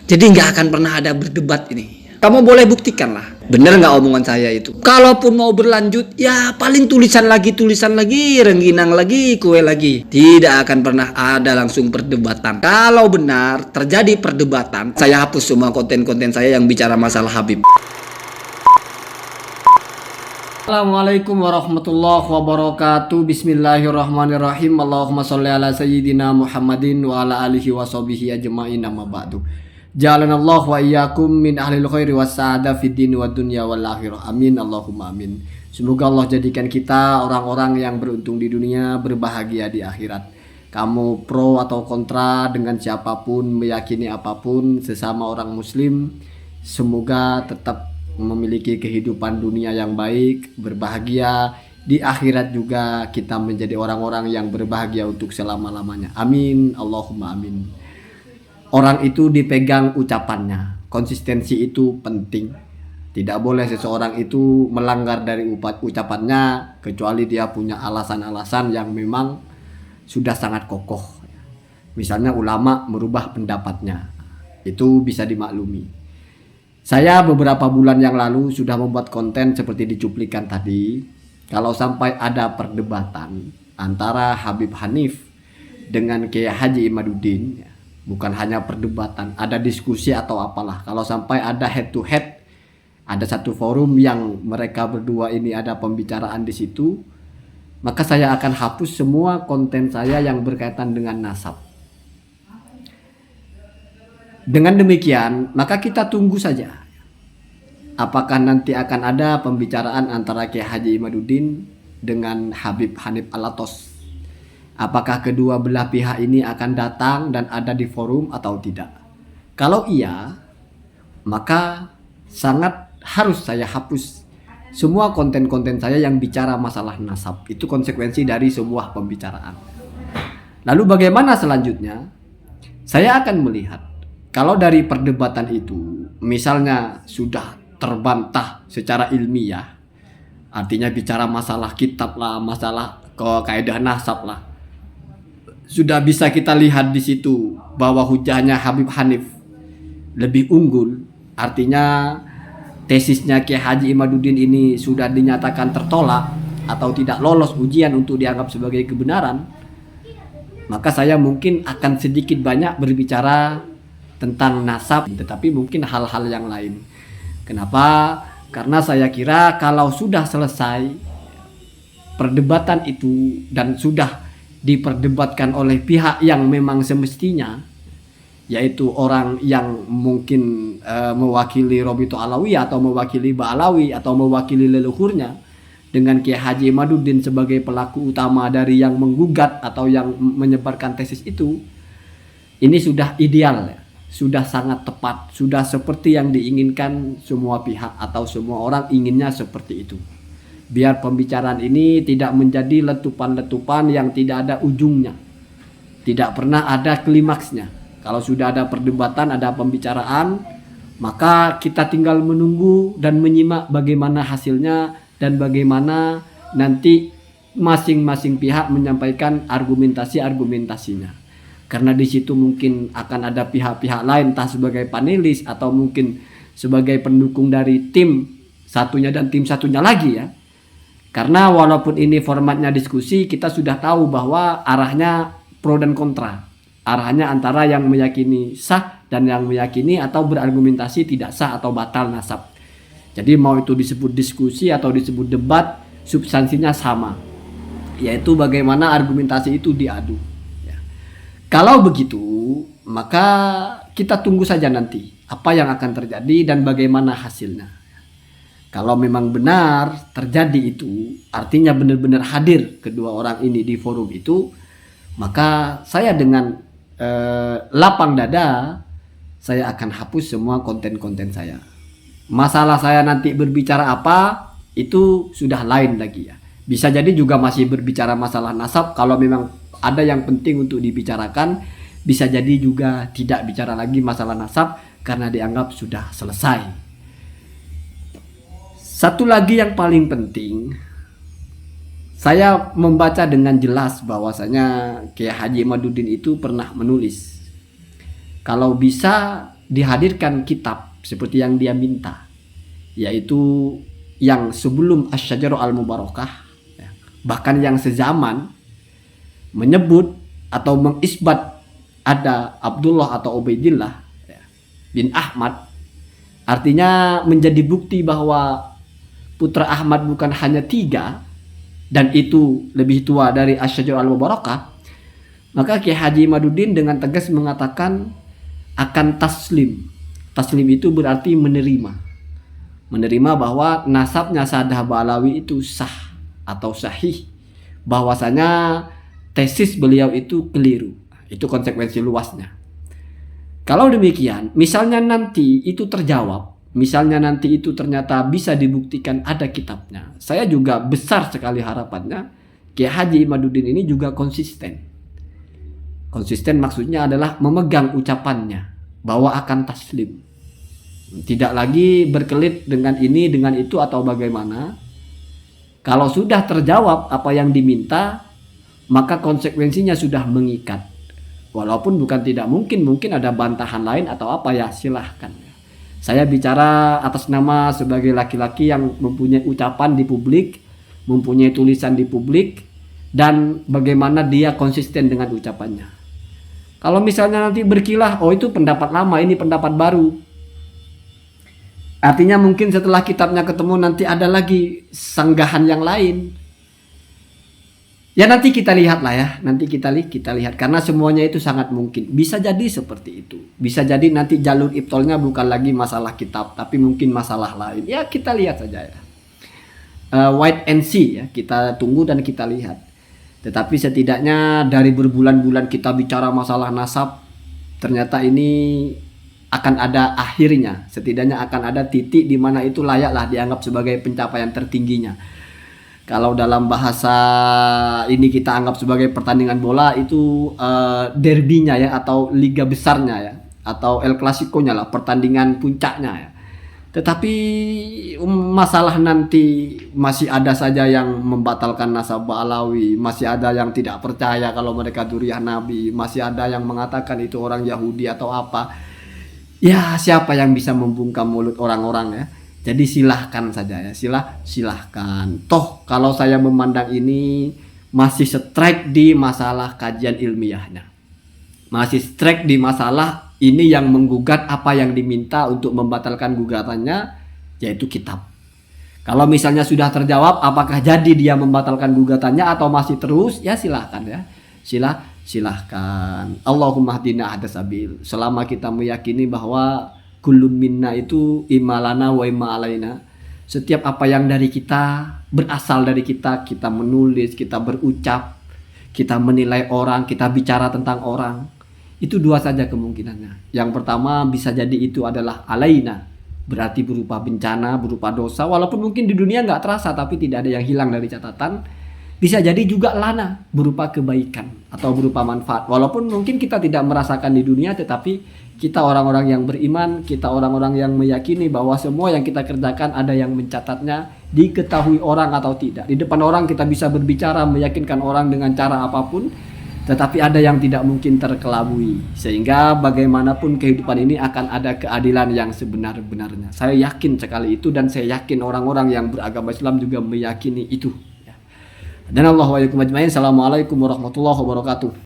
Jadi nggak akan pernah ada berdebat ini. Kamu boleh buktikan lah. Bener nggak omongan saya itu? Kalaupun mau berlanjut, ya paling tulisan lagi, rengginang lagi, kue lagi. Tidak akan pernah ada langsung perdebatan. Kalau benar terjadi perdebatan, saya hapus semua konten-konten saya yang bicara masalah Habib. Assalamualaikum warahmatullahi wabarakatuh. Bismillahirrahmanirrahim. Allahumma sholli ala sayyidina Muhammadin wa ala alihi wa sahbihi ajma'in, amma ba'du. Jalanallahu wa iyyakum min ahlil khairi was sa'ada fid din wad dunya wal akhirah. Amin Allahumma amin. Semoga Allah jadikan kita orang-orang yang beruntung di dunia, berbahagia di akhirat. Kamu pro atau kontra dengan siapapun, meyakini apapun sesama orang muslim, semoga tetap memiliki kehidupan dunia yang baik, berbahagia. Di akhirat juga kita menjadi orang-orang yang berbahagia untuk selama-lamanya. Amin Allahumma amin. Orang itu dipegang ucapannya. Konsistensi itu penting. Tidak boleh seseorang itu melanggar dari ucapannya kecuali dia punya alasan-alasan yang memang sudah sangat kokoh. Misalnya ulama merubah pendapatnya. Itu bisa dimaklumi. Saya beberapa bulan yang lalu sudah membuat konten seperti dicuplikan tadi. Kalau sampai ada perdebatan antara Habib Hanif dengan Kiai Haji Imaduddin, bukan hanya perdebatan, ada diskusi atau apalah. Kalau sampai ada head to head, ada satu forum yang mereka berdua ini ada pembicaraan di situ, maka saya akan hapus semua konten saya yang berkaitan dengan nasab. Dengan demikian, maka kita tunggu saja. Apakah nanti akan ada pembicaraan antara Kiai Haji Imaduddin dengan Habib Hanif Alatos? Apakah kedua belah pihak ini akan datang dan ada di forum atau tidak? Kalau iya, maka sangat harus saya hapus semua konten-konten saya yang bicara masalah nasab. Itu konsekuensi dari sebuah pembicaraan. Lalu bagaimana selanjutnya? Saya akan melihat kalau dari perdebatan itu misalnya sudah terbantah secara ilmiah, artinya bicara masalah kitab lah, masalah kaidah nasab lah, sudah bisa kita lihat di situ bahwa hujahnya Habib Hanif lebih unggul, artinya tesisnya Kiai Haji Imaduddin ini sudah dinyatakan tertolak atau tidak lolos ujian untuk dianggap sebagai kebenaran, maka saya mungkin akan sedikit banyak berbicara tentang nasab, tetapi mungkin hal-hal yang lain. Kenapa? Karena saya kira kalau sudah selesai perdebatan itu dan sudah diperdebatkan oleh pihak yang memang semestinya, yaitu orang yang mungkin mewakili Robito Alawi atau mewakili Ba'alawi atau mewakili leluhurnya, dengan Kiai Haji Imaduddin sebagai pelaku utama dari yang menggugat atau yang menyebarkan tesis itu, ini sudah ideal ya, sudah sangat tepat, sudah seperti yang diinginkan semua pihak atau semua orang inginnya seperti itu. Biar pembicaraan ini tidak menjadi letupan-letupan yang tidak ada ujungnya, tidak pernah ada klimaksnya. Kalau sudah ada perdebatan, ada pembicaraan, maka kita tinggal menunggu dan menyimak bagaimana hasilnya dan bagaimana nanti masing-masing pihak menyampaikan argumentasinya. Karena di situ mungkin akan ada pihak-pihak lain, entah sebagai panelis atau mungkin sebagai pendukung dari tim satunya dan tim satunya lagi ya. Karena walaupun ini formatnya diskusi, kita sudah tahu bahwa arahnya pro dan kontra. Arahnya antara yang meyakini sah dan yang meyakini atau berargumentasi tidak sah atau batal nasab. Jadi mau itu disebut diskusi atau disebut debat, substansinya sama, yaitu bagaimana argumentasi itu diadu. Ya. Kalau begitu, maka kita tunggu saja nanti apa yang akan terjadi dan bagaimana hasilnya. Kalau memang benar terjadi itu, artinya benar-benar hadir kedua orang ini di forum itu, maka saya dengan lapang dada saya akan hapus semua konten-konten saya. Masalah saya nanti berbicara apa itu sudah lain lagi ya. Bisa jadi juga masih berbicara masalah nasab kalau memang ada yang penting untuk dibicarakan. Bisa jadi juga tidak bicara lagi masalah nasab karena dianggap sudah selesai. Satu lagi yang paling penting, saya membaca dengan jelas bahwasanya Kiai Haji Imaduddin itu pernah menulis, kalau bisa dihadirkan kitab seperti yang dia minta, yaitu yang sebelum Asy-Syajarah Al-Mubarakah, ya, bahkan yang sezaman menyebut atau mengisbat ada Abdullah atau Ubaidillah, ya, bin Ahmad, artinya menjadi bukti bahwa putra Ahmad bukan hanya 3 dan itu lebih tua dari Asy-Syajarah Al-Mubarakah, maka Kiai Haji Imaduddin dengan tegas mengatakan akan taslim. Taslim itu berarti menerima. Menerima bahwa nasabnya Sadah Ba'alawi itu sah atau sahih. Bahwasanya tesis beliau itu keliru. Itu konsekuensi luasnya. Kalau demikian, misalnya nanti itu terjawab, misalnya nanti itu ternyata bisa dibuktikan ada kitabnya, saya juga besar sekali harapannya Kiai Haji Imaduddin ini juga konsisten. Konsisten maksudnya adalah memegang ucapannya bahwa akan taslim. Tidak lagi berkelit dengan ini, dengan itu atau bagaimana. Kalau sudah terjawab apa yang diminta, maka konsekuensinya sudah mengikat. Walaupun bukan tidak mungkin ada bantahan lain atau apa, ya silahkan. Saya bicara atas nama sebagai laki-laki yang mempunyai ucapan di publik, mempunyai tulisan di publik, dan bagaimana dia konsisten dengan ucapannya. Kalau misalnya nanti berkilah, oh itu pendapat lama, ini pendapat baru. Artinya mungkin setelah kitabnya ketemu nanti ada lagi sanggahan yang lain. Ya nanti kita lihat lah ya, nanti kita lihat karena semuanya itu sangat mungkin. Bisa jadi seperti itu. Bisa jadi nanti jalur ibtolnya bukan lagi masalah kitab, tapi mungkin masalah lain. Ya kita lihat saja ya. Wait and see ya, kita tunggu dan kita lihat. Tetapi setidaknya dari berbulan-bulan kita bicara masalah nasab, ternyata ini akan ada akhirnya. Setidaknya akan ada titik di mana itu layaklah dianggap sebagai pencapaian tertingginya. Kalau dalam bahasa ini kita anggap sebagai pertandingan bola itu derbynya ya, atau liga besarnya ya, atau El Clasico-nya lah, pertandingan puncaknya ya. Tetapi masalah nanti masih ada saja yang membatalkan nasab Ba'alawi, masih ada yang tidak percaya kalau mereka dzurriyyah Nabi, masih ada yang mengatakan itu orang Yahudi atau apa. Ya siapa yang bisa membungkam mulut orang-orang ya. Jadi silahkan saja ya, silahkan. Toh kalau saya memandang ini masih strike di masalah kajian ilmiahnya, masih strike di masalah ini yang menggugat apa yang diminta untuk membatalkan gugatannya, yaitu kitab. Kalau misalnya sudah terjawab apakah jadi dia membatalkan gugatannya atau masih terus, ya silahkan ya. Silahkan. Allahumma hdina ahdas sabil. Selama kita meyakini bahwa kullun minna itu imalana wa imma alaina. Setiap apa yang dari kita, berasal dari kita menulis, kita berucap, kita menilai orang, kita bicara tentang orang. Itu 2 saja kemungkinannya. Yang pertama bisa jadi itu adalah alaina, berarti berupa bencana, berupa dosa. Walaupun mungkin di dunia nggak terasa, tapi tidak ada yang hilang dari catatan. Bisa jadi juga lana, berupa kebaikan atau berupa manfaat. Walaupun mungkin kita tidak merasakan di dunia, tetapi kita orang-orang yang beriman, kita orang-orang yang meyakini bahwa semua yang kita kerjakan ada yang mencatatnya, diketahui orang atau tidak. Di depan orang kita bisa berbicara, meyakinkan orang dengan cara apapun, tetapi ada yang tidak mungkin terkelabui. Sehingga bagaimanapun kehidupan ini akan ada keadilan yang sebenar-benarnya. Saya yakin sekali itu, dan saya yakin orang-orang yang beragama Islam juga meyakini itu. Dan Allahu a'lam. Assalamualaikum warahmatullahi wabarakatuh.